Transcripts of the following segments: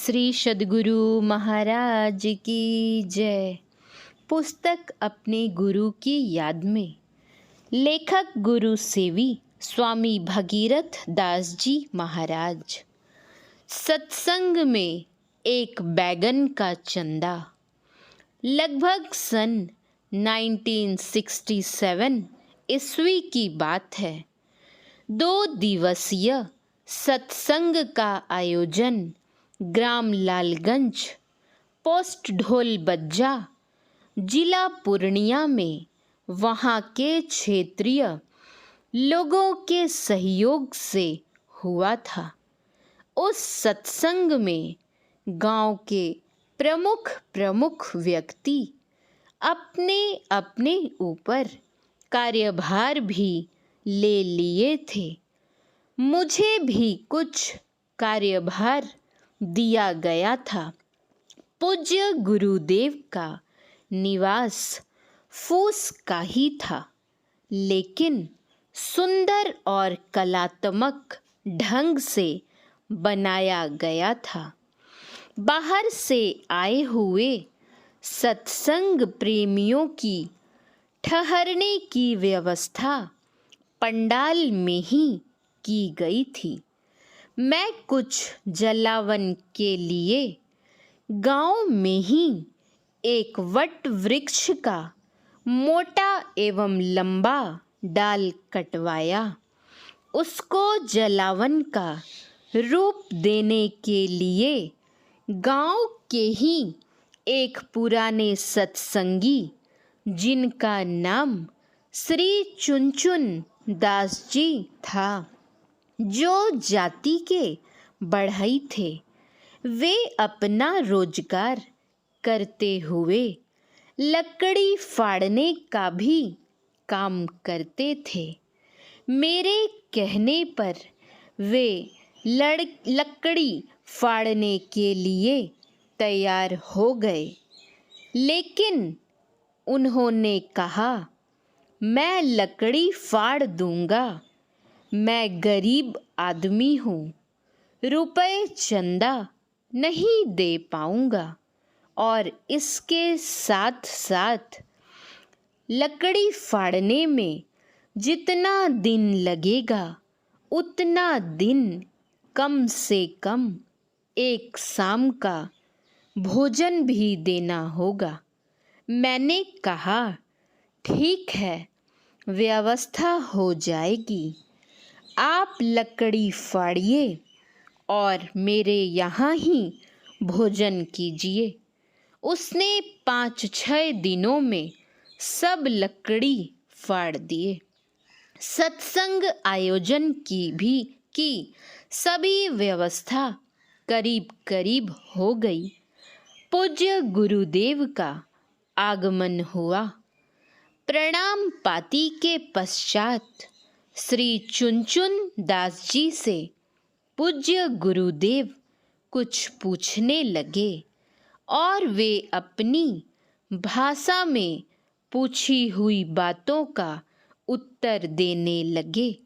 श्री सद्गुरु महाराज की जय। पुस्तक अपने गुरु की याद में। लेखक गुरु सेवी स्वामी भगीरथ दास जी महाराज। सत्संग में एक बैगन का चंदा। लगभग सन 1967 ईस्वी की बात है। 2 दिवसीय सत्संग का आयोजन ग्राम लालगंज, पोस्ट ढोल बज्जा, जिला पूर्णिया में वहाँ के क्षेत्रीय लोगों के सहयोग से हुआ था। उस सत्संग में गांव के प्रमुख व्यक्ति अपने अपने ऊपर कार्यभार भी ले लिए थे। मुझे भी कुछ कार्यभार दिया गया था। पूज्य गुरुदेव का निवास फूस का ही था, लेकिन सुंदर और कलात्मक ढंग से बनाया गया था। बाहर से आए हुए सत्संग प्रेमियों की ठहरने की व्यवस्था पंडाल में ही की गई थी। मैं कुछ जलावन के लिए गांव में ही एक वट वृक्ष का मोटा एवं लंबा डाल कटवाया। उसको जलावन का रूप देने के लिए गांव के ही एक पुराने सत्संगी, जिनका नाम श्री चुनचुन दास जी था, जो जाति के बढ़ई थे, वे अपना रोजगार करते हुए लकड़ी फाड़ने का भी काम करते थे। मेरे कहने पर वे लकड़ी फाड़ने के लिए तैयार हो गए, लेकिन उन्होंने कहा, मैं लकड़ी फाड़ दूंगा, मैं गरीब आदमी हूँ, रुपए चंदा नहीं दे पाऊंगा, और इसके साथ साथ लकड़ी फाड़ने में जितना दिन लगेगा उतना दिन कम से कम एक शाम का भोजन भी देना होगा। मैंने कहा, ठीक है, व्यवस्था हो जाएगी। आप लकड़ी फाड़िए और मेरे यहाँ ही भोजन कीजिए। उसने 5-6 दिनों में सब लकड़ी फाड़ दिए। सत्संग आयोजन की सभी व्यवस्था करीब करीब हो गई। पूज्य गुरुदेव का आगमन हुआ। प्रणाम पाती के पश्चात श्री चुनचुन दास जी से पूज्य गुरुदेव कुछ पूछने लगे और वे अपनी भाषा में पूछी हुई बातों का उत्तर देने लगे।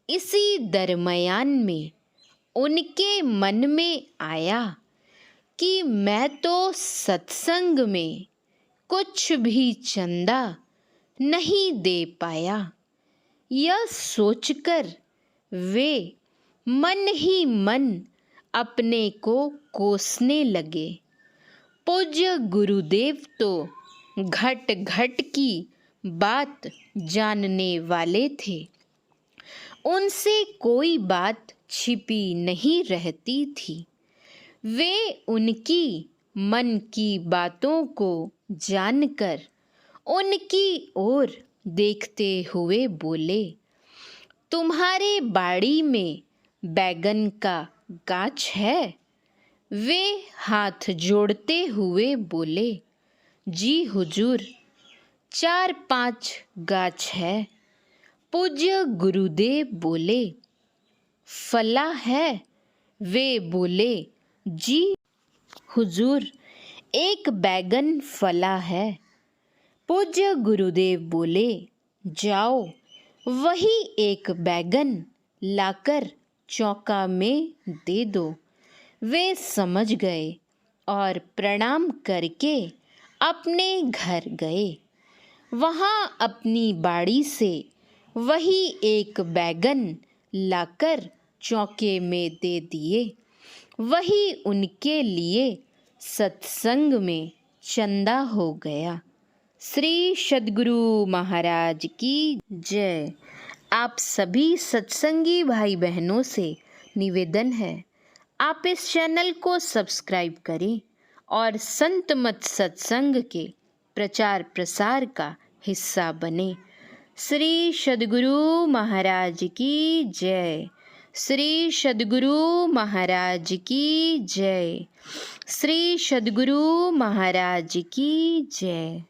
इसी दरमियान में उनके मन में आया कि मैं तो सत्संग में कुछ भी चंदा नहीं दे पाया। यह सोचकर वे मन ही मन अपने को कोसने लगे। पूज्य गुरुदेव तो घट घट की बात जानने वाले थे। उनसे कोई बात छिपी नहीं रहती थी। वे उनकी मन की बातों को जानकर उनकी ओर देखते हुए बोले, तुम्हारे बाड़ी में बैगन का गाछ है? वे हाथ जोड़ते हुए बोले, जी हुजूर, 4-5 गाछ है। पूज्य गुरुदेव बोले, फला है? वे बोले, जी हुजूर, एक बैगन फला है। पूज्य गुरुदेव बोले, जाओ वही एक बैगन लाकर चौका में दे दो। वे समझ गए और प्रणाम करके अपने घर गए। वहाँ अपनी बाड़ी से वही एक बैगन लाकर चौके में दे दिए। वही उनके लिए सत्संग में चंदा हो गया। श्री सद्गुरु महाराज की जय। आप सभी सत्संगी भाई बहनों से निवेदन है, आप इस चैनल को सब्सक्राइब करें और संत मत सत्संग के प्रचार प्रसार का हिस्सा बने। श्री सद्गुरु महाराज की जय। श्री सद्गुरु महाराज की जय। श्री सद्गुरु महाराज की जय।